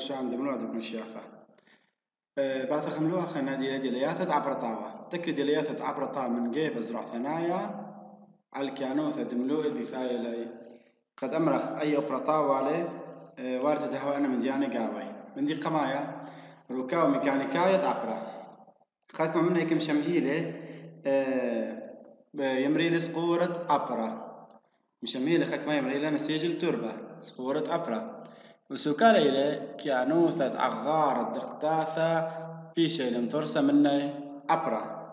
شان دملو دكن شياثة بعد خملوها خنا ديليات عبرطاوة تكر ديليات عبرطا من جيب أزرع ثنايا على الكانوثة دملو بثايلي قد أمرخ أي أبرطاوة عليه وارد هوا أنا من ديانة قاوي من دي قمايا ركاو ميكانيكاية عبرة خاكم منها يكم شمهيلة يمري سقورة عبرة مشميلة خاكما يمري لنا سيجل تربة سقورة عبرة وسوكالة إلى كانوثة عغار الدقداثة في شيء لم ترسى منه عبرة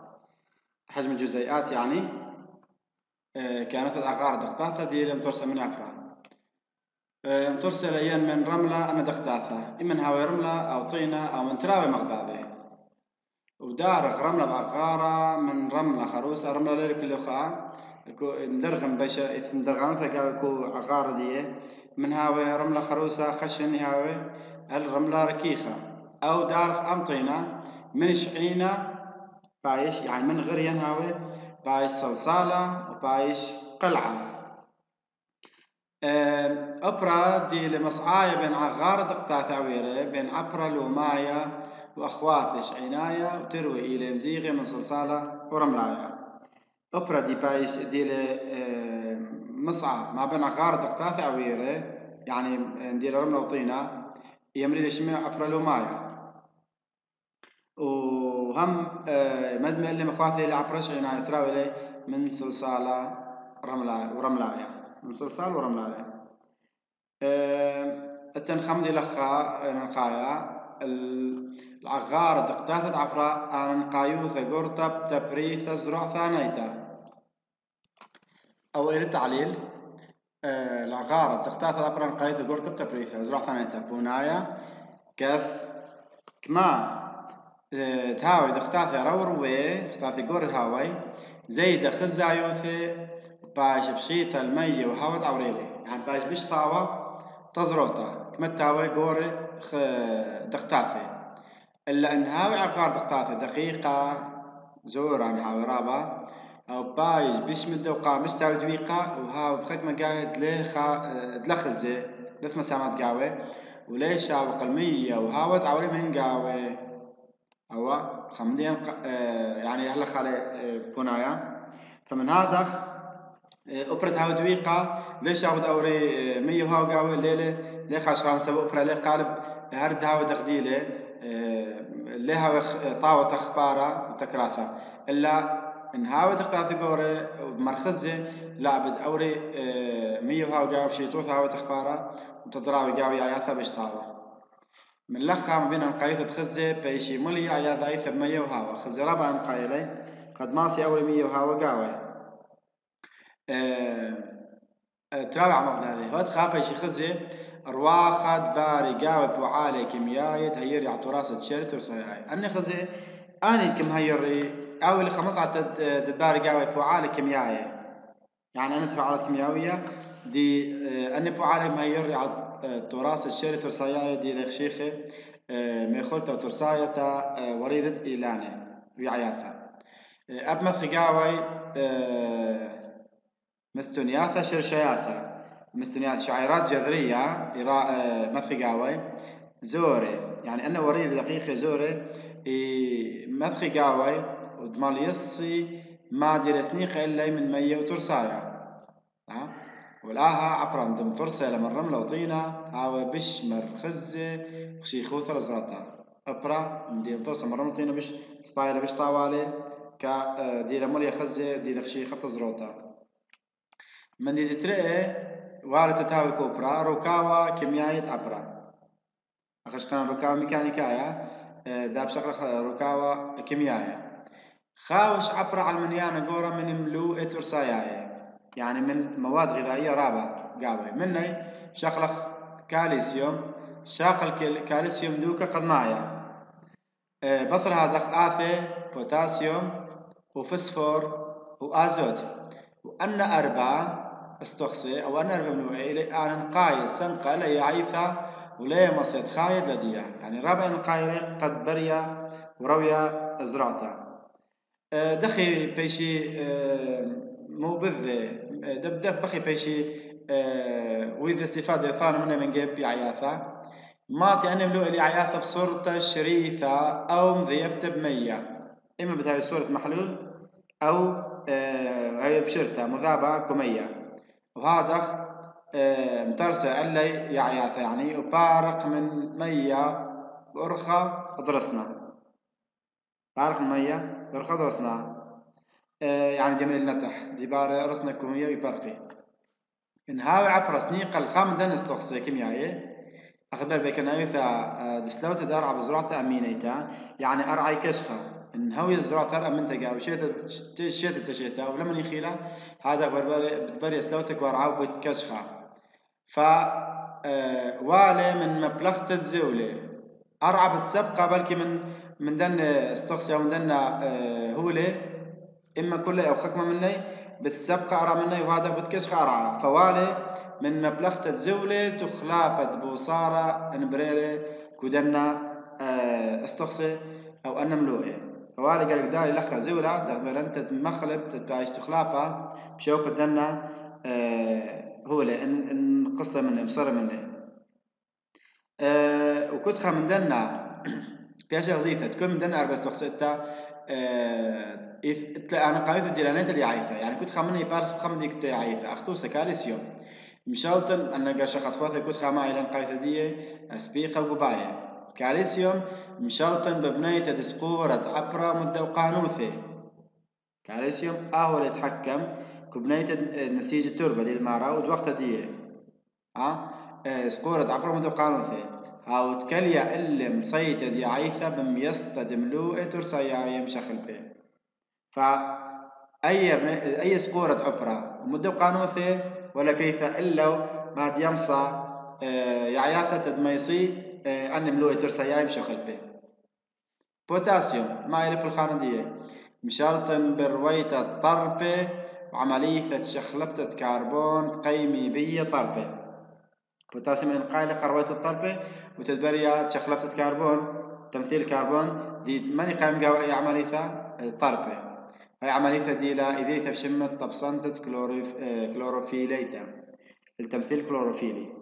حجم الجزيئات يعني كانت العغار الدقداثة دي لم ترسى منه عبرة ترسل أيان من رملة أنا دقداثة إما هاوي رملة أو طينة أو من تراوي مغضاضي ودارغ رملة بعغارة من رملة خروسة رملة ليلة كل خاء ندرغم باشا ندرغمتها قاوي كو عغارة دي من هاوي رملة خروسة خشن هاوي الرملة ركيخة أو دارغ أمطينة من شعينة بايش يعني من غريان هاوي بايش صلصالة وبايش قلعة أبرا دي لمصعاية بين عغارة دقطات عويرة بين عبرة لوماية وأخواث شعيناية وتروي إلى مزيغة من صلصالة ورملاية أبرا دي بايش دي مصعى ما بين عغارة دقطات عويرة يعني دي رملة وطينة يمري لشمع عبرة لوماية وهم مدمع اللي مخواثي اللي عبرة شعيناية تراوي لي من صلصالة ورملاية من صلصال ورملاية التنخمدي لخا نقايا العغار دقتاثة عفراء أنا نقايوثة قرطب تبريثة زرع ثانيتا أو إلى تعليل العغار دقتاثة عفراء نقايوثة قرطب تبريثة زرع ثانيتا بونايا كث كما تهاوي دقتاثة روروي دقتاثة قر هاوي زيد خزايوثة باش بشيطة المية وهاوت عوريلي يعني باش بشطاوة تزروطة كما تاوي قوري دقتاثة إلا أن هاوي عغار دقتاثة دقيقة زورا هاوي رابا أو بايش بيشمد وقامش تاوي دويقة وهاوي بخيك ما قاعد دلخزة لث مسامات قاوي وليش هاوي قلمية وهاوت عوري من قاوي هوا خمدين يعني هلا خالي بونايا فمن هذا أوبرا هاو دويقة ليش هاو دوري مية هاو قاوي ليلة ليه خاش رام سبب أوبرا ليه قالب هرد هاو دخديلة ليه هاو طاوة أخبارة وتكراثة إلا إن هاو دقاثة قوري مرخزة لا بد أوري مية هاو قاوي بشيطوث هاو تخبارة وتدراوي قاوي عياثة بشطاوة من لخا ما بين القايثة تخزة بيشي ملي عياثة أيثة بمية وهاو خزة رابع نقايلي قد ماسي أوري مية وهاو قاوي تراوع مغناطيسي هاد خابة شي خزي رواخد باري قاوي بوعالي كيميائي تهير يعطو راسة شرت ورساياي أني خزي أني كم هيري أول 15 تدباري قاوي بوعالي كيميائي يعني أنا تفاعلات كيميائية دي أني بوعالي مهير يعطو راسة شرت ورساياي دي لخشيخي ميخولتا وترسايتا وريدة إيلاني ويعياثا أبمث قاوي مستنياثة شرشياثة مستنياثة شعيرات جذرية مثقاوي زوري يعني أنا وريد دقيقة زوري مثقاوي ودمال يصي ما درسنيق إلا من مية وترسايا ولاها عبرم دم ترسل من رملة وطينة هاوي بش مرخزة خشيخوث رزراتا أبرا دي ترسل من رملة وطينة بش سبايلة بش طوالي كا دي لمولي خزة دي لخشيخة تزروتا من دي تترقى وارد تتاوي كوبرا روكاوا كيميائية عبرا أخش كان روكاوا ميكانيكايا داب شغل روكاوا كيميائية خاوش عبرا على المنيانة قورا من ملوء ترساياي يعني من مواد غذائية رابعة قاوي مني شغلخ كالسيوم شاقل كالسيوم دوكا قد معايا بثر هذا آثي بوتاسيوم وفسفور وآزوت وأن أربعة استخصي أو أن أربعة منوعي أنا نقاي سنقة لا يعيثة ولا مصيد خايد لديا يعني رابع نقاي قد بريا ورويا أزرعتا دخي بيشي مو بذ دب بخي بيشي وإذا استفادة ثاني منه من جيب بعياثة ماطي أن ملوء اللي عياثة بصورة شريثة أو مذيبتة بمية، إما بتهاي صورة محلول أو هي بشرطة مذابة كمية، وهذا مترسة اللي يعياثة يعني وبارق من مية ورخة درسنا، بارق من مية ورخة درسنا يعني دي من النتح دي بار رسنا كمية ويبارقي إن هاوي عبر سنيق الخام دن استخصي كيميائي أخبر بكنا يثا دسلوت دار عب زراعة أمينيتا يعني أرعي كشخة إن هاوي الزراعة ترى منتجة وشيت تشيتا ولما يخيله هذا بربري سلوتك ورعاو بكشخة ف والي من مبلغ الزولة أرعى بالسبقة بلكي من دن استخصي أو من دن هولي إما كله أو خكمة مني بالسبقة أرى مني وهذا بتكش أرعى فوالي من مبلغ الزولة تخلابت بوصارة نبريرة كودنا استخصي أو أن ملوئة فوالي قال داري لخا زولة دغمر أنت مخلب تتبايش تخلابها بشوق دنا هو إن قصة مني مصر مني وكنت خا من دنا بياش غزيثة تكون من دنا أربع استخصيتا أنا قايثة ديلانيت اللي عايثة يعني كنت خامني يبالغ خم ديك عايثة أختوسة كالسيوم مشالتن أنا قرش خطفاثة كنت خاما إلى قايثة دي سبيقة وقباية كالسيوم مشالتن ببنية دسقورة عبرة مدة وقانوثة كالسيوم أهو يتحكم كبنية نسيج التربة دي المارة ودوقتها دي سقورة عبرة مدة وقانوثة هاو تكليا اللي مصيتة دي عايثة بميسطة دملوءة ترسايا يمشخل به أي سقورة عبرة ومدة قانوثة ولا كيف إلا ما ديمصى يعياثة تدميصي أن ملوءة ترسايا يمشخل به بوتاسيوم ما يلب الخانة دي مشالتن برويتة طربة وعملية شخلبتة كربون قيمي بية طربة بوتاسيوم القايلة قروية الطربة وتدبريا شخلبتة كربون تمثيل كربون دي ماني قايم قاوة أي عملية طربة هاي عملية دي لا إذا بشمة طبسنتة كلوروفيليتا التمثيل كلوروفيلي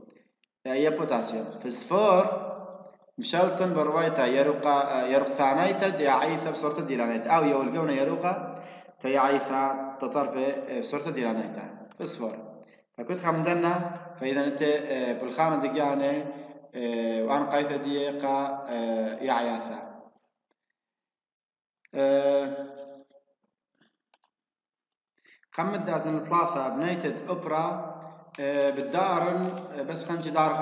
هي بوتاسيوم فسفور مشالتن برويتا يرق ثانيتا دي عيثة بصورة ديلانيتا أو يولقون يرقا في عيثة تطربة بصورة ديلانيتا فسفور فكنت خمدنا فإذا أنت بالخانة دي يعني وأنا قايثة ديقة يعياثة خمد دازن ثلاثة بنيتد أوبرا بالدارن بس خمشي دار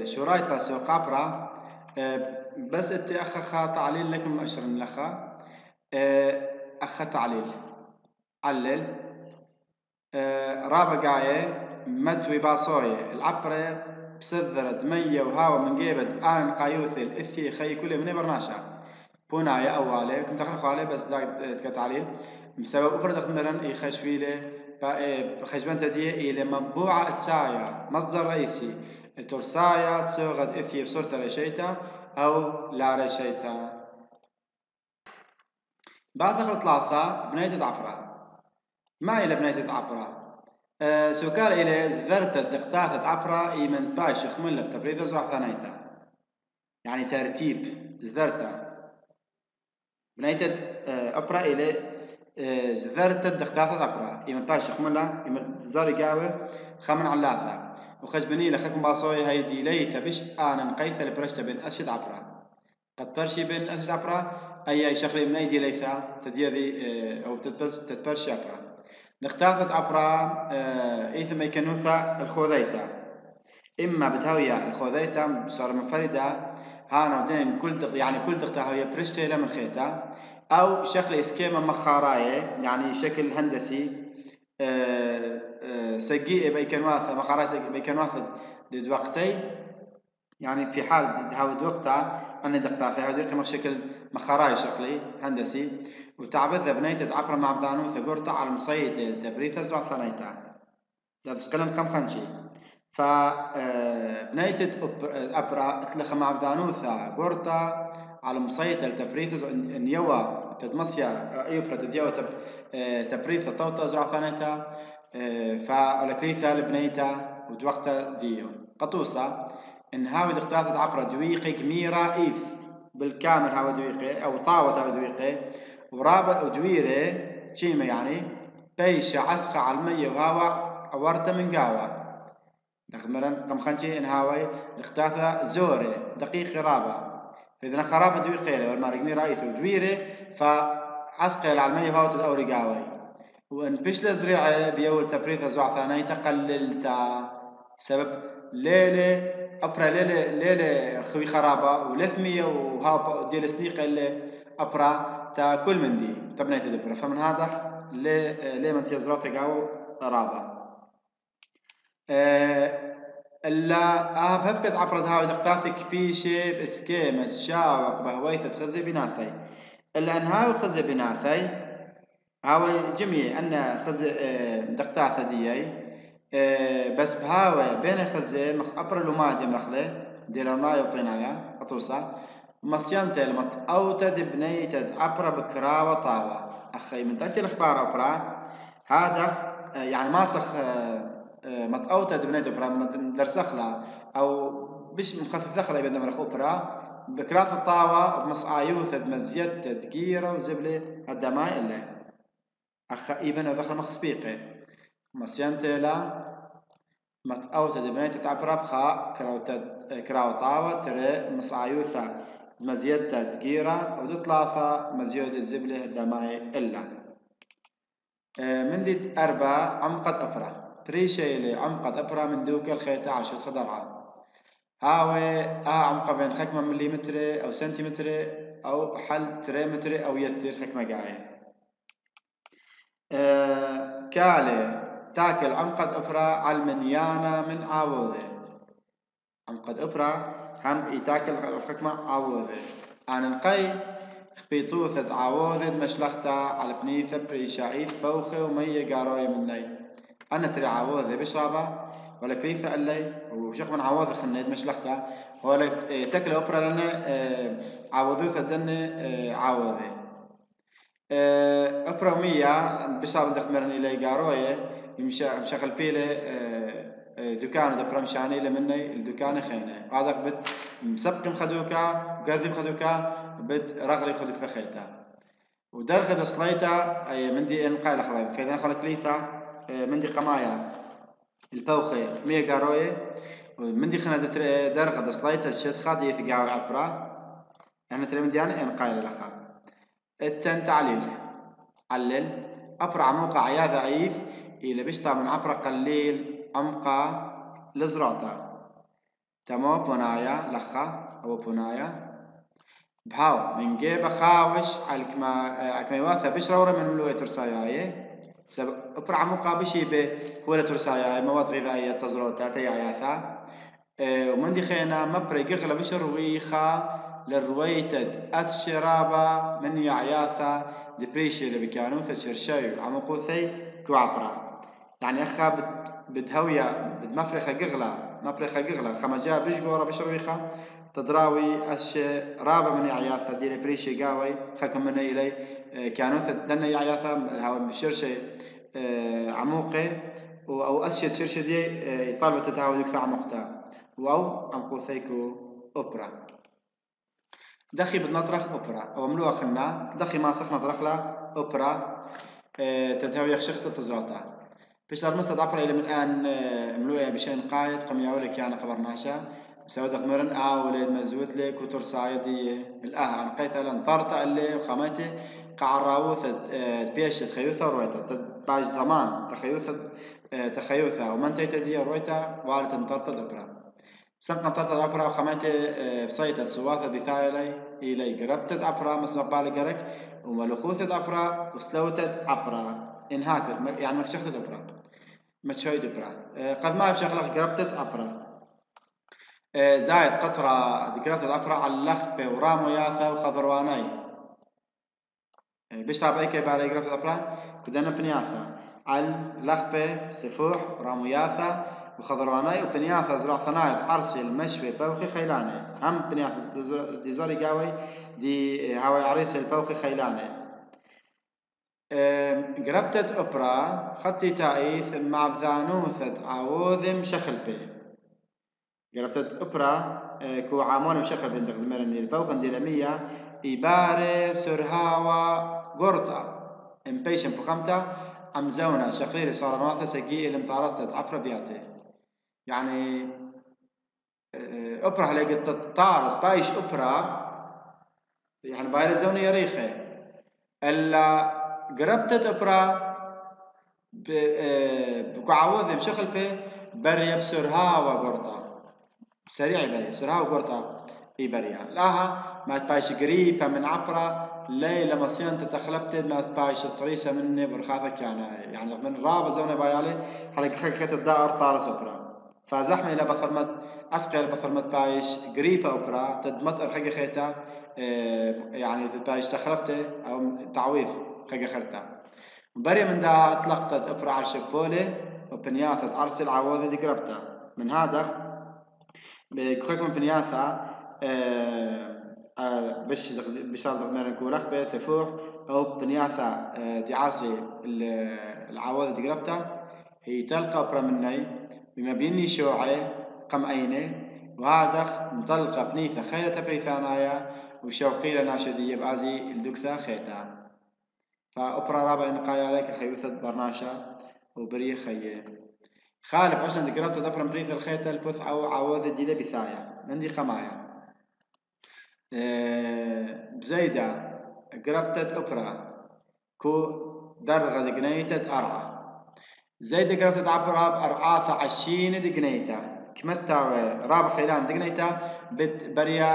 شورايت بس وقابرا بس أنت أخا تعليل لكم أشرن لخا أخا تعليل علل رابع قاية متوي باصوية العبرة بسذرة مية وهاوى من جيبت آن قايوث الإثي خي كل من برناشا بونايا أولي كنت أخلق عليه بس كتعليل بسبب أبرد أخمرا إي خشويلة خشبان تديه إلى مطبوعة السايا مصدر رئيسي الترسايا تصوغد إثي بصورة ريشيتا أو لا ريشيتا بعد ثلاثة بنية عبرة ما إلى بنية عبرة سوكال إلى زذرت الدقتات عبرة إيمن باش يخمل التبريد زرع ثانيتا يعني ترتيب زذرت بنيت أبرة إلى زذرت الدقتات عبرة إيمن باش يخملها إيمن زاري جاوة خمن علاثة وخجبني لخكم باصوي هيدي ليث بش آنا نقيث لبرشت بين أسد عبرة قد برشي بين أسد عبرة أي شغلة من أيدي ليثا تديذي أو تتبرشي عبرة دقتات عبرة إيثم يكنوثا الخوذيتا إما بتهوية الخوذيتا صار منفردة هانا ودين كل دق يعني كل دقتها هي برشتة لمن خيتا أو شكل إسكيما مخاراية يعني شكل هندسي سجيء بيكنواثة مخاراية سجيء بيكنواثة دي وقتي يعني في حال هاود وقتها أن دقتها في هاود وقتها شكل مخاراية شكلي هندسي وتعبذ بنيت عبر مع بضانوثة قرطة على مصيت التبريد تزرع ثانيتا هذا سقلن كم خنشي فبنيت أبرا اتلخ مع بضانوثة قرطة على مصيت التبريد نيوا تدمسيا يبرا تديوا تبريد طوطة زرع ثانيتا فالكريثة لبنيتا ودوقتها ديو قطوسة إنهاوي دقتاثة عبرة دويقي كميرة إيث بالكامل هاو دويقي أو طاوة هاو دويقي ورابع ودويرة تشيمة يعني بيشة عسخة على المية وهاوى ورطة من قاوة نخمرن قم خنشي إنهاوي دقتاثة زورة دقيقة رابع فإذا خرابة دويقي والمارق ميرة إيث ودويرة فعسقة على المية وهاو تدوري قاوي وإن بيش لزريعة بيول تبريثة زوع ثاني تقللتا سبب ليلة أبرا ليلة خوي خرابة ولثمية وهاب ديال سنيقة اللي أبرا تا كل من دي تبنيت دبرا فمن هذا ليه من تيزرات قاو رابة إلا هبكت عبرت هاوي دقتاثي كبيشة بسكيمة شاوق بهويثة تخزي بناثي إلا أنهاوي خزي بناثي هاوي جميع أن خزي دقتاثة ديي بس بهاوي بين خزي مخ أبر لومادي مخله ديلونا يوطينايا أطوسا مصيانته المط أوتد بنيتد أبرا بكرا وطاوة أخي من تأثير الأخبار أبرا هدف يعني ماسخ مط أوتد بنيتد أبرا درسخلا أو بش مخفف ذخلا يبدأ من أبرا بكرات الطاوة بمصايوثد مزيت تدقيرة وزبلة الدماء اللي أخ إيبن ودخل مخسبيقه مصيانته لا مت أوتد بنيت تعبر بخا كراو طاوة ترى مصايوثة مزيدة دقيرة ودطلاثة مزيود الزبلة دماء إلا من ديت أربعة عمقد أبرا بريشيلي عمقد أبرا من دوك الخيطة عشوت خضرعة هاوي عمقه بين خكمة مليمتر أو سنتيمتر أو حل تريمتر أو يتر خكمة قاية كالي تاكل عمقد أبرا على المنيانة من عاوذة عمقد أبرا هم يتاكل الحكمة عاوذة عن القي خبيطوثة عاوذة مشلختا على بنيثة بريشايث بوخة ومية قاروية مني أنا تري عاوذة بشربة ولا كريثة اللي وشيخ من عاوذة خنيت مشلختا ولا تاكل أبرا لنا عاوذوثة دن عاوذة أبرا مية بشربة دخمرن إلي قاروية يمشي خلبيلة دكان دبرم شاني لمني الدكان خينه هذا بد مسبق مخدوكا قردي مخدوكا بد رغلي مخدوك فخيتا ودرخد صليتا أي مندي إنقاء لخبايب فإذا نخل كليثا مندي قمايا البوخي مية قاروية مندي خنا درخد صليتا الشيت خادي يثقاو عبرا أنا ترى مندي أنا إنقاء لخا التن تعليل علل أبرع موقع عياذا أيث إلى بيشتا من عبرا قليل عمقا لزراتا تمو بنايا لخا أو بنايا بهاو من جيب خاوش على كميواثا بشرورة من ملوية ترساياي بسبب أبرع عمقا بشي بهولة ترساياي مواد غذائية تزروتا تيعياثا ومن دي خينا مبري قغلة بشرويخا للرويتد أتشرابا من يعياثا دبريشي اللي بكانو تشرشايو عمقوثي كوعبرا يعني أخا بدهوية بدمفرخة قغلة خمجا بشقورة بشرويخة تدراوي أش رابا من يعياثا ديني بريشي قاوي خاكم من إلي كانوا تدنا يعياثا هاو مشرشي عموقي أو أشي تشرشي دي يطالب تتهاوي يكثر عمقتا واو عمقوثيكو أوبرا دخي بدنطرخ أوبرا أو ملوها خنا دخي ما سخ نطرخ لا أوبرا تدهوي يخشخت تزراتا بيش المسد عبر إلى من الآن ملوية بشين قايد قم يقول كان قبرناشا مسوي دقمرن ولد مزود لك وتر صايدي عن قيت لن طرت اللي وخامتي قعراوث بيش تخيوثة رويتا تباج ضمان تخيوثة ومن تيتدي رويتا والد انطرت الأبرا سنق انطرت الأبرا وخامتي بصيت السواثة بثايلي إلي قربت أبرا مسمى بالي قرك وملوخوث أبرا وسلوتت أبرا إنهاك يعني مكشخت الأبرا متشوي دبرا قد ما بشغلك قربتت أبرا زايد قطرة قربتت أبرا على اللخبة ورامو ياثا وخضرواني بيشتغل بأي كيبالي قربتت أبرا كدنا بنياثا على اللخبة سفوح ورامو ياثا وخضرواني وبنياثا زراع ثنايد عرسي المشوي بوخي خيلاني هم بنياثا دي زاري قاوي دي هاوي عريسي البوخي خيلاني قربتت أبرا خطي تايث مع بذانوثة عوذم شخلبي قربتت أبرا كو عامون مشخر بين تقدمر النيل بوخن دينامية إبارة سرهاوة قرطة إمبيشن بخمتة أمزونا شقير صار نواثة سجي المطارسة عبر بياته يعني أبرا هلاقي تطارس بايش أبرا يعني باير زوني يريخه إلا قربتت أبرا بقعوذ مشخل به بريا بسرهاوة قرطة سريع بريا سرهاوة قرطة إبريا لها ما تبايش قريبة من عبرة ليلة مصيان تتخلبت ما تبايش الطريسة مني برخاثك يعني من رابة زوني بايالي حلق خيط الدائر طارس أبرا فزحمة إلى بثرمت أسقي إلى بثرمت بايش قريبة أبرا تدمت أرخي خيطة يعني تبايش تخلبت أو تعويض خيط خيطة بري من دا أطلقت أبرا على الشبولة وبنياثة أرسل عوضي دي قربتها من هذا بكخك من بنياثة بش رابط غمير نكو رخبة سفوح أو بنياثة دي عرسي العوضي دي قربتها هي تلقى أبرا مني بما بيني شوعي قم أيني وهذا مطلقة بنيثة خيرة بريثانايا وشوقي لنا شدية بازي الدكثة خيتا فأبرا رابع نقايا لك خيوثة برناشا وبري خيه خالف عشان دي قربت دبر بريث الخيطة البث أو عوض دي بثايا من دي قمايا بزيدة قربتت أبرا كو درغة دقنيتة أرعى زيدة قربتت عبرها بأرعاثة عشين دقنيتة كمتا راب خيلان دقنيتة بت بريا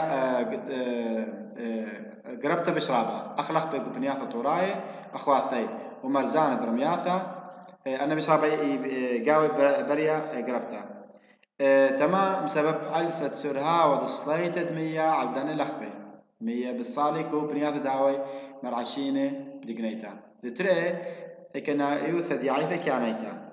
قربتها بشرابها أخلق بنياثة طوراي أخواثي ومرزان درمياثة أنا بشرابي قاوي بريا قربتها تمام سبب علفة سرها وضصليتة مية عالدان الأخبي مية بالصالك وبنياثة داوي مرعشينة دقنيتها ترى كنا يوثد يعيثة كانيتا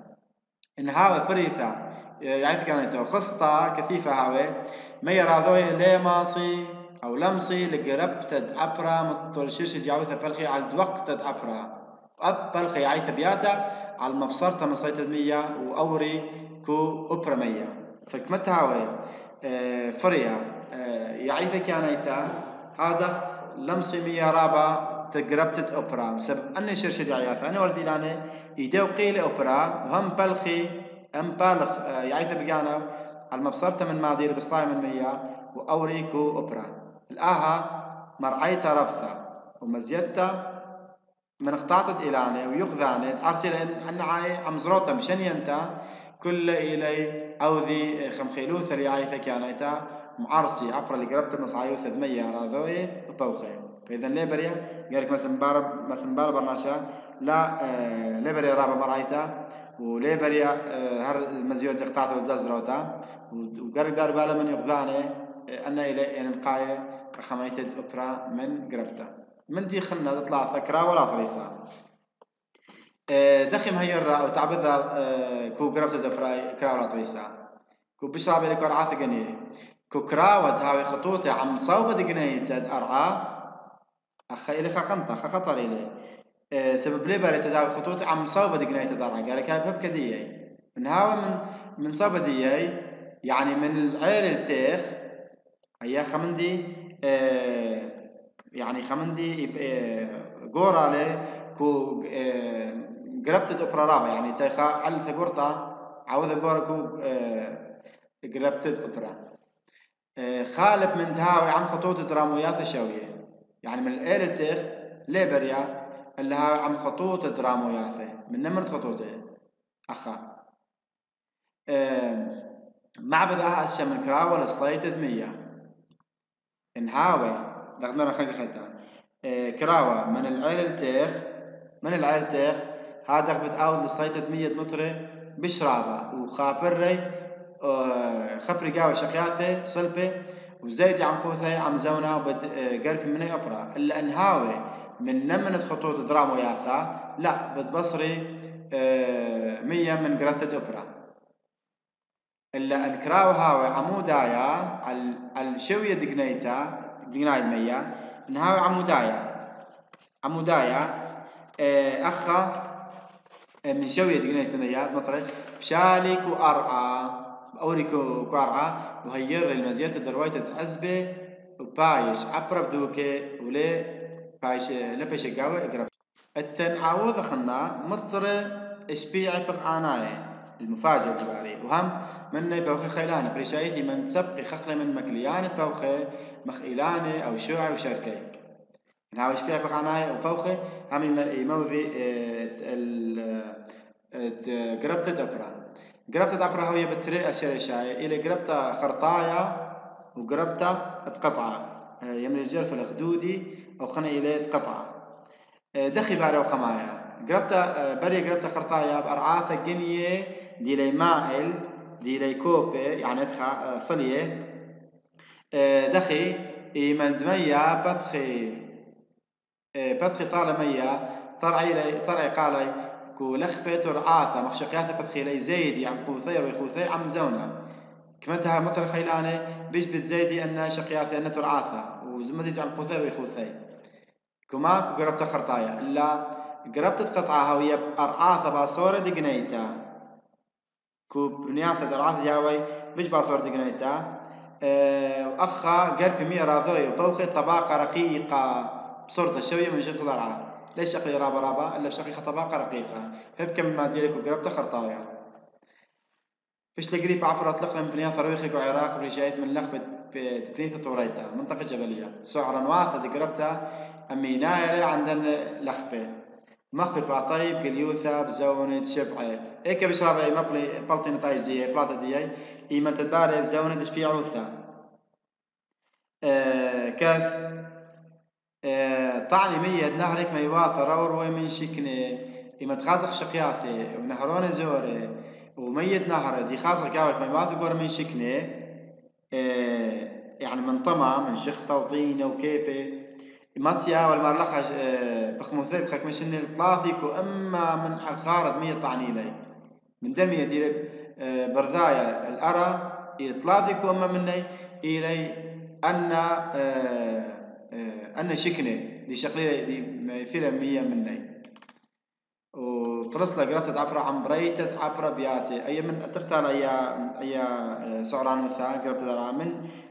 إن هاوي بريثة يعيثة كانيتا وخصتا كثيفة هاوي مية راضوي لي ماصي أو لمصي لقربتد عبرا مطل شرشة جاوثة بلخي على الوقت عبرا أب بلخي يعيثة بياتا على المبصرة مصيتة مية وأوري كو أبرا مية فكمت هاوي فريا يعيثة كانيتا هذا لمصي مية رابا تقربتت أوبرا سبب أني شرشة عياثة أنا ولدي لاني يدو قيل أوبرا وهم بلخي أم بالخ يعيثة بقانا على المبصرة من مادير بصلاي من مية وأوريكو أوبرا الآها مرعيتا ربثة ومزيدتا من اقتعطت إلاني ويخذاني تأرسل أن عاي عمزروتا مشان ينتا كل إلي أو ذي خمخيلوثة ليعيثة كانيتا معرسي عبر اللي قربت مصعيوثة دمية راذوي وبوخي فإذا ليبريا قالك مسنبال برناشا لا ليبريا رابا مرعيتا وليبريا هر المزيوت اقتعطوا ودزروتا وقرق دار بالا من يخذاني أن إلي نقاية خميتد أبرا من قربتا من دي خلنا تطلع ثكرة ولا طريسة دخم هيرا أو تعبذها كو قربتد أبرا كرا ولا طريسة كو بشرب لك ورعاث جنيه كو كراود هاوي خطوطة عم صوبة جنيه تد أرعى أخي إلي خقنطة خطر إلي سبب لي بالي تداوي خطوطة عم صوبة جنيه تد أرعى قالك هاي بهب كدية من هاوي من صوبة دية يعني من العير التيخ أيها خمندي يعني خمندي قورا له كو قربتت أبرا رابا يعني تيخا على ثقورتا عوذ قورا كو قربتت أبرا خالب من تهاوي عم خطوط درامويات الشوية يعني من الإير التيخ ليبريا اللي هاوي عم خطوط درامويات من نمرة خطوطه أخا معبد أهل من كراوة لصليتة دمية إنهاوي دقنا خلق خيتا كراوة من العيل تيخ هذا بتعاود لصليتة 100 متر بشرابة وخابري خبري قاوي شقياثة صلبة وزيد عم خوثة عم زونا قرب مني أبرا إلا إنهاوي من نمنة خطوط درام وياثا لا بتبصري 100 من قرثة أبرا إلا أن كراوة هاوي عمودايا على الشوية دقنايد مية إنهاوي عمودايا أخا من شوية دقنايد مية مطرح شالك وأرعى أوريكو كوارعة وهير المزيات درويت عزبة وبايش عبر بدوكي ولي بايش لبيش جاوي اقرب التنعوض خنا مطر اشبيع بقعناي المفاجأة دباري وهم من بوخي خيلان بريشايتي من سبق خقل من مكليان بوخي مخيلاني أو شوعي وشركي نهاو اشبيع بقعناي وبوخي هم يموذي قربت قربت أبرا هوية بتري أشياء إلى قربت خرطايا وقربت تقطعة يمن الجرف الخدودي أو خنا إلى تقطعة دخي باري وخمايا قربت بري قربت خرطايا بأرعاثة جنيه دي لي مائل دي لي كوبي يعني ادخا صلية دخي إيمن دمية بثخي طالمية طرعي قالي كو لخبة ترعاثة مخشقياثة بثخي لي زيدي عن قوثير ويخوثي عم زونة كمتها مطر خيلاني بيش بتزيدي أن شقياثة أن ترعاثة وزمتي عن قوثير ويخوثي كما قربت خرطايا إلا قربت تقطعها وهي أرعاثة باصورة دقنيتا كو بنياثة أرعاثة جاوي بيش باصورة دقنيتا وأخا قرب مية راضوي وبوخي طباقة رقيقة بصورة الشوية من جهة ضرعة ليش شقي رابا إلا بشقيقة طباقة رقيقة هبكم ما ديرك وقربت خرطايا فيش لقريب عبر أطلق لهم بنياثة رويخك وعراق بريشايت من لخبة بنيثة طوريتا منطقة جبلية سعرا واثة قربتها أمينايري عندنا لخبة مخي بلاطيب قليوثة بزونة شبعة إيكا بشرابي مبلي بلطي نتايج دي بلاطة دي إيمان تدباري بزونة تشبيعوثة كيف طعني مية نهرك ما يواثر روروي من شكني إما تخازق شقياثي ونهرون زوري ومية نهر دي خازق قاوك ما يواثر قور من شكني يعني من طمع من شخطة وطينة وكيبي ماتيا والمرلخة بخموثي بخك مشن الطلاثيك وأما من أخارد مية طعني لي من دمية دي برذايا الأرى إطلاثيك وأما مني إلي أن شكني دي شقلية دي مثيلة مية مني وترسل قرفتة عبرة عن بريتة عبرة بياتي أي من تختار أي سعران وثا قرفتة درا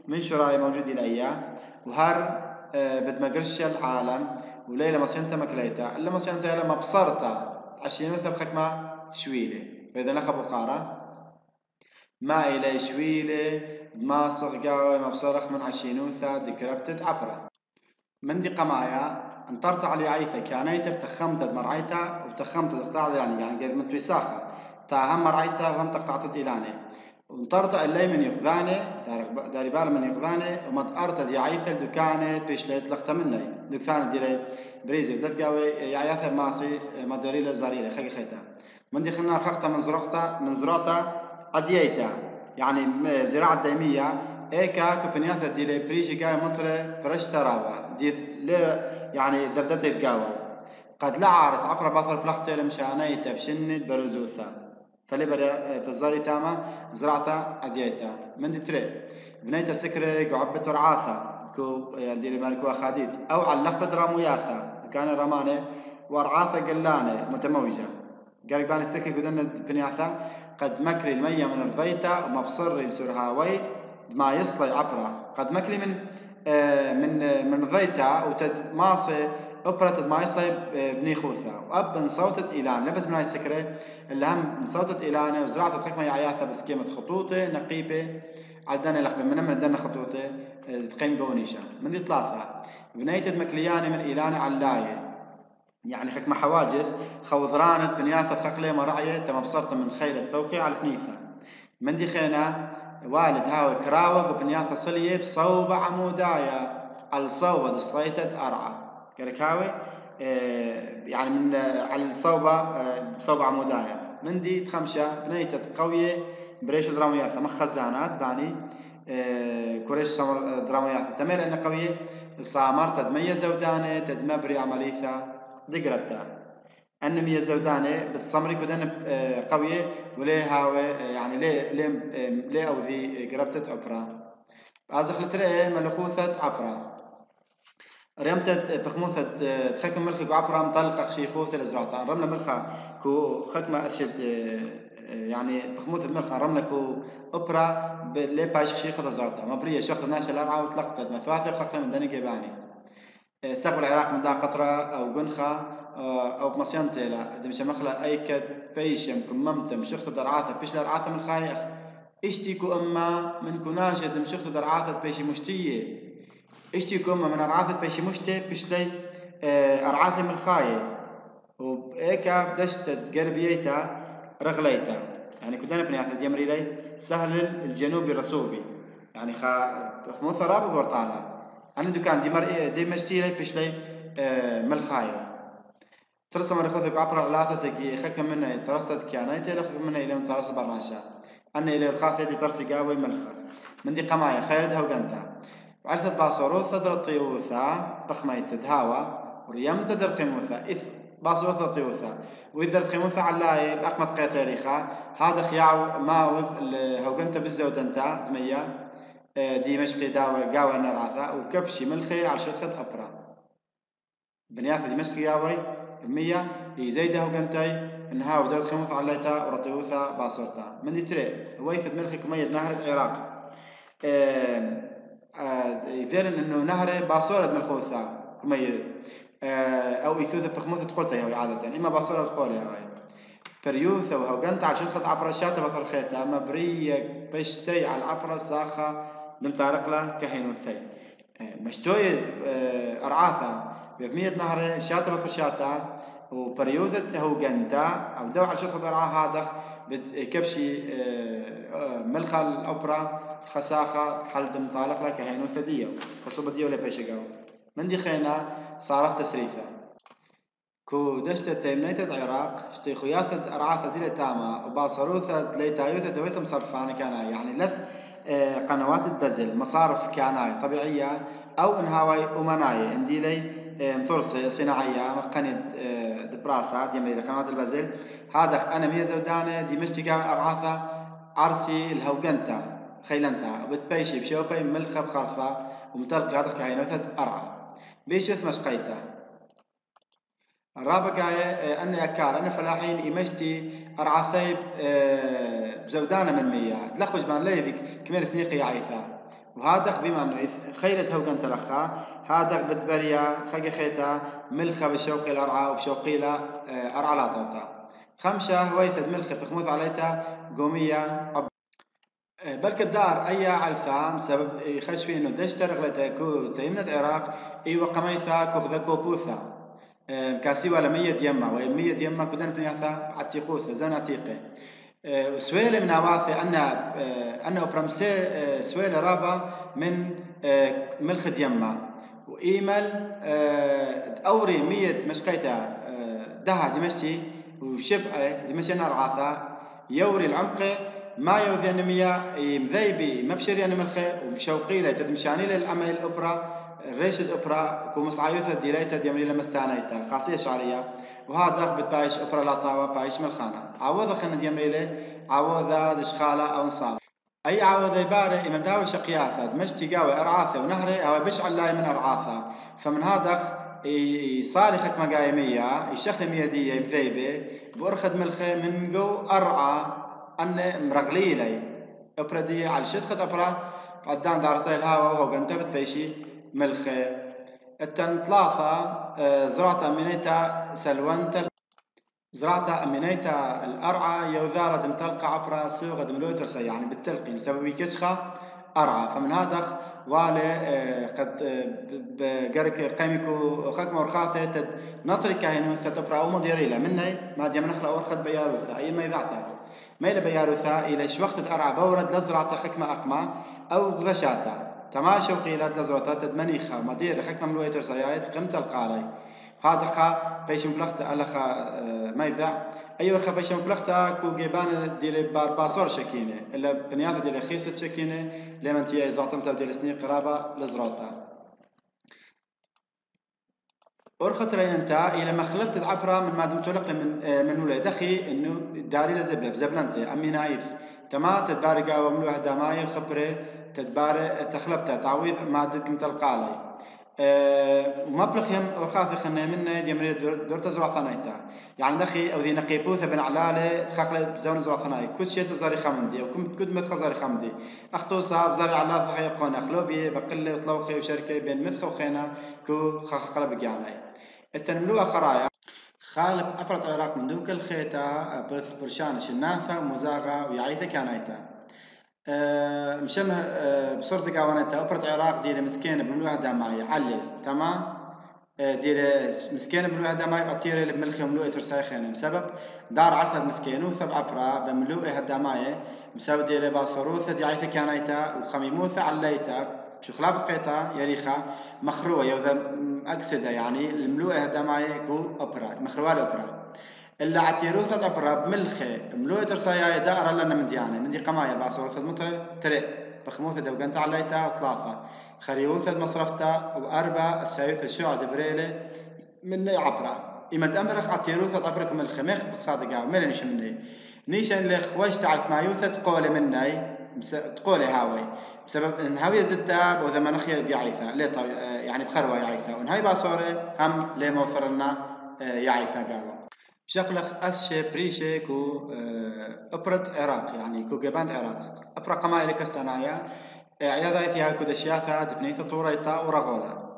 من شراي موجودين أيا وهر بد ما قرش العالم وليلة ما سنت مكليتا إلا ما سنت لما بصرتا عشان مثل بخك ما شويلة فإذا نخبوا قارة ما إلى شويلة ما صغقاوي ما بصرخ من عشينوثا دي قرفتة عبرة من دي قمايا انطرت على عيثة كانيتا بتخمتت مرعيتا وبتخمتت اقطع يعني قد متوساخة تاهم مرعيتا وهم تقطعت إلاني وانطرت اللي من يقذاني داري بال من يقذاني وما تقرت دي عيثة دكانة بيشليت لقطة مني دكانة دي لي بريزي ذات قاوي يعيثة ماسي مداريلة زاريلة خيخي خيتا من دي خلنا خخطة من زراطة أدييتا يعني زراعة دائمية إيكا كوبنياثة دي لي بريشي جاي مطرة برش ترابا دي لي يعني دبدت يتقاوى قد لا عارس عبر باثر بلختي لمشانيتا بشنت بروزوثا فليبر تزاري تاما زرعتا أدييتا من دي تري بنيتا سكري قعبة رعاثة كو يعني دي مالكوا خاديت أو على لخبة راموياثة كان رماني ورعاثة قلاني متموجة قريبان السكي قدنا بنياثة قد مكري المية من الضيتا ومبصر السرهاوي ما يصلي عبرة قد مكلي من ضيتا وتد ماصي أبرة ما يصلي بني خوثة وأب من صوتة إيلان لبس من هاي السكرة اللي هم من صوتة إيلان وزراعة تقيم هي عياثة بس كيمة خطوطة نقيبة عدنا لخبة من دنا خطوطة تقيم بونيشة من دي ثلاثة بنيت المكلياني من إيلان علاية يعني حكمة حواجز خوضرانة بنياثة ثقلة مرعية تم بصرت من خيلة توقيع على الكنيثة من دي خينا والد هاوي كراوق وبنياثة صلية بصوبة عمودايا الصوبة دصليتة أرعى كارك هاوي يعني من على الصوبة بصوبة عمودايا من دي تخمشة بنيتة قوية بريش درامياثة مخزانات باني كوريش درامياثة تميل أنها قوية الصامر تدمية زودانة تدمبري عمليثة دي قربتها أن زودانة بالصمري كدن قوية وليه هاوي يعني ليه أو ذي قربتت أبرا أزخ لترى ملخوثة عبرا رمتت بخموثة تخكم ملخ عبرا مطلق شيخوثة الزراعة رمنا ملخا كو خكمة أشد يعني بخموث الملخ رملكو أبرا لي بايش خشيخة تزرطة مبرية شخص ناشا الأرعى وتلقطت مثواثق خقلة من دني جيباني استقبل العراق من دا قطرة أو جنخة أو بمصيانتي لا دمشة مخلة أي كد بيشم كممتم شخص درعاثة بيش لرعاثة من خايخ اشتيكو أما من كناشة دم شخص درعاثة بيشي مشتية اشتيكو أما من أرعاثة بيشي مشتي بيش لي أرعاثة من خاية وإيكا بدشت قربيتا رغليتا يعني كدنا بنيات ديمري لي سهل الجنوبي رسوبي يعني خموث راب وقرطالة أنا دكان دي مشتي لي بيش لي ملخاية ترسم مرخوثك عبر علاثة سكي خك منها ترصد كيانايتي لخك منها إلى مترصد برناشا أنا إلى الخاثة دي ترسي قاوي ملخة من دي قماية خيردها وقنتا وعلثت باصروث صدر الطيوثة بخميت تدهاوى وريم تدر الخيموثة إذ باصروث الطيوثة وإذا الخيموثة علاي بأقمت قيا تاريخة هذا خياو ماوذ هوقنتا بالزودنتا دمية دي مشقي داوى قاوي نراثة وكبشي ملخي على شدخت أبرا بنياثة دي مشقي قاوي مية يزيده وقنتاي انها ودر خيموث عليتا ورطيوثة باصرتا من دي تري ويثد ملخي كمية نهر العراق يذلن انه نهر باصورة ملخوثة كمية او يثوث بخموثة تقولتا يا عادة اما باصورة تقول يا هاي بريوثة وهوقنت على شدخة عبر الشاتة بثر خيتا مبرية بشتي على العبرة ساخة دم تارقلة كهينوثي مشتوي أرعاثة بمية نهر شاتة بثر شاتة وبريوثة هوقنتا أو دو على شدخة أرعاها هادخ كبشي ملخى الأوبرا خساخة حل دم طالقلة كهينوثة ديو خصوبة ديو لبيشقاو من دي خينا صارت تسريفة كو دشت تيمنيت العراق اشتي خياثة أرعاثة دي لتاما وباصروثة ليتايوثة دويتهم صرفانة كان يعني لث قنوات البزل مصارف كاناي طبيعية أو انهاوي أمناي عندي لي مطرسة صناعية مقنية دبراسة دي قنوات البزل هذا أنا مية زودانة دي مشتكى أرعاثة عرسي الهوقنتا خيلنتا وبتبيشي بشوبي ملخة بخرفة ومتلقي هذا كهينوثة أرعى بيشوث مشقيته الرابقاية أنا أكار أنا فلاحين إمشتي أرعاثيب بزودانة من مية دلخوش بان ليذك كمير سنيقي عيثا وهذا بما أنه خيلة هوقن تلخا هذا بدبريا خقي خيتا ملخة بشوقي الأرعى وبشوقي لا أرعى لا توتا خمسة ويثد ملخة بخموث عليتا قومية بلك الدار أي علثام سبب يخش فيه إنه دشتر غلتا كو تيمنة عراق إيوة قميثا كوخذا كوبوثا كاسي ولا مية يما ومية يما كدن بنياثا عتيقوثا زين عتيقة سويلة من أواثي أنا برمسي سويلة رابا من ملخة يما وإيمل أوري مية مشقيتا دها دمشتي وشبعة دمشتي نرعاثا يوري العمقة ما يوذي أنمية مذيبي مبشري أنا ملخة ومشوقي لي تدمشاني للعمل الأوبرا ريشة أوبرا كومصعيوثة ديريتا ديمري لمستانيتا خاصية شعرية وهذا بتبايش أوبرا لاطاوة بايش ملخانة عوضة خلنا ديمري له عوضة دشخالة أو نصال أي عوضة عبارة إمن داوي شقياثة دمشتي قاوي أرعاثة ونهري أو بشعل لاي من أرعاثة فمن هذا صارخك مقايمية يشخل ميدية بذيبة بأرخد ملخة من جو أرعى أن مرغلي لي أوبرا دي على شدخة أوبرا قدان دارسي الهوا وهو قنتبت بيشي ملخة التنطلاثة زراعة أمينيتا سلوانتا زراعة أمينيتا الأرعى يوذارة دمتلقى عبرا سوغة دملوترسا يعني بالتلقي مسببي كشخة أرعى فمن هذا والي قد بقرك قيمكو خكم ورخاثة تد نطري كاهنو ستفرا أو مديريلا مني ما دي منخلا ورخد بياروثا أي ما يذعتا ما إلى بياروثا إلى وقت أرعى بورد لزرعة خكمة أقمى أو غشاتا تماشى وقيلات لزرعة تدمنيخا مدير خكمة ملويتر سيايت قمت القالي هذا خا بيشم بلغتا ألخا ما يذع أي ورخا بيشم بلغتا كو جيبان ديال بارباسور شكينة إلا بنياثة ديال خيسة شكينة لمن تيا زعتم سب ديال سنين قرابة لزرعتا أرخت رينتا إلى مخلبت العبرة من ما دم تلق من ولاد أخي إنه داري لزبلة بزبلنتي أمي نايف تما تدبارقا وملوه دماي خبرة تدبار تخلبتها تعويض مادة كم تلقالي ومبلغهم وخاف خنا منا جمري دور تزرع ثنايتا يعني دخي أو ذي نقيبوث بن علالة تخاخل زون زرع ثناي كل شيء تزاري خمدي أو كم مدخ زاري خمدي أختو صاحب زاري على ضحية قون أخلو بي بقلة وطلوخي وشركة بين مدخ وخينا كو خاخ قلب جاناي التنملوها خرايا خالب أبرت عراق من دوك الخيتا بث برشان شناثة مزاغة ويعيثة كانايتا مشمه بصورة قاوانتا أبرت عراق دير مسكين بملوها داماي علل تمام دير مسكين بملوها داماي أطير بملخي وملوئة ترساي خينا بسبب دار عرثة مسكين وثب عبرا بملوئة هداماي مساو دير باصروثة دي عيثة كانايتا وخميموثة عليتا شو خلابت قيتا يريخا مخروة يوذا أكسدة يعني الملوئة هداماي كو أبرا مخروة الأبرا إلا عتيروثة أبرا بملخي ملوئة ترساي دائرة لنا من ديانة من دي قماية باصروثة مطرة ترق بخموثة دوقنت عليتا وثلاثة خريوثة مصرفتا وأربعة سايوثة شوع دبريلة مني عبرة إمد أمرخ عتيروثة أبركم الخميخ بقصاد قاو ملنش مني نيشان لخ واش تعرف ما يوثة تقولي مني تقولي هاوي بسبب إن هاوية زدتا بوذا منخير بيعيثة ليه يعني بخروة يعيثة ونهاي باصورة هم ليه موثرنا يعيثة قاو بشكلخ أسشي بريشي كو أبرد عراق يعني كو جبان عراق أبرا قمائل كالسنايا عياذا إثيها كو دشياثا دبنيثة طوريتا ورغولا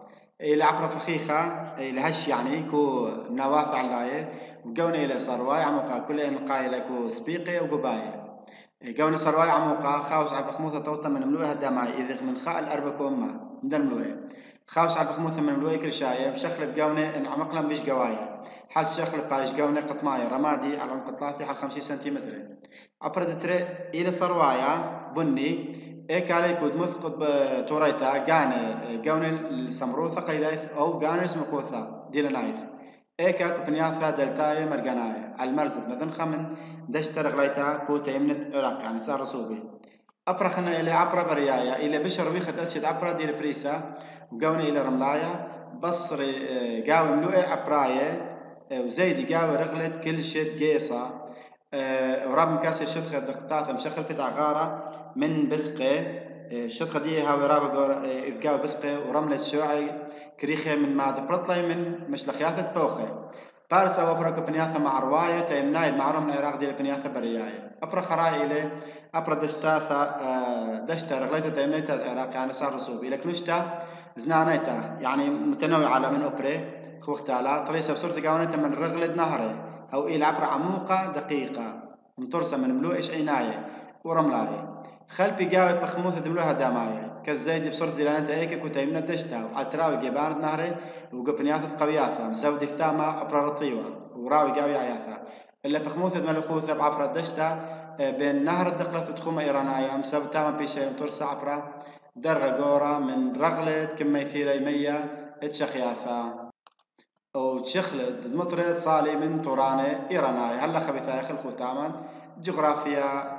إلى عبرة فخيخة إلى هش يعني كو نواف علاية وقونا إلى صرواي عموقا كل إن قايلة كو سبيقي وقباية قونا صرواي عموقا خاوش على بخموثة طوطة من ملوئة الدماء إذا من خاء الأربع كوما من الملوئة خاوش على بخموثة من ملوئة كرشاية مشخلة بقونا إن عمقلا بيش قوايا حال شخلة بايش قونا قطماية رمادي على عمق 3 حال 50 سنتيمتر عبرة تري إلى صروايا بني إيك علي كود مثقط بتوريتا جاني جون السمروثة قيلاث أو جاني سمقوثة ديلنايث إيكا كوبنياثا دلتاي مرجاناي على المرزب مدن خمن دشتر غليتا كو تيمنت عراق يعني صار رسوبي أبرخنا إلى عبرة بريايا إلى بشر ويخت أشد عبرة ديل بريسا وجوني إلى رملايا بصري جاوي ملوء عبراية وزيد جاوي رغلت كل شد جيصة وراب مكاسي الشدخة دقتات مشخل قطع غارة من بسقة الشدخة دي هاوي راب إذ بسقة ورملة شوعي كريخة من ماد برطلي من مشلخياثة بوخة بارس أو أبرا كبنياثة مع رواية تيمنايد مع رمل العراق دي البنياثة برياية أبرا خراي إلي أبرا دشتاثة دشتا رغليتة تيمنايتة العراق يعني صار رسوبي لكن وشتا زنانيتا يعني متنوع على من أبري خوختالا طريسة بصورة قاونيتا من رغلة نهري أو إلى عبرة عموقة دقيقة مترسة من ملوئش عناية ورملاية خلبي جاوت بخموثة دملوها داماية كالزيد بصورة دلانتا ايكا كوتا يمنا دشتا وعالتراوي جيبانت نهري وقبنياثة قوياثة مساودي ختامة أبرا رطيوة وراوي قاوي عياثة إلا بخموثة ملخوثة بعفرة دشتا بين نهر الدقلة وتخومة إيراناية مساودي تاما بيشي مترسة عبرة درغة قورة من رغلة كما يثير يمية اتشخياثة أو تشخلد مطرد صالي من طورانة إيراناي هلا خبيثة يخلقوا تاما جغرافيا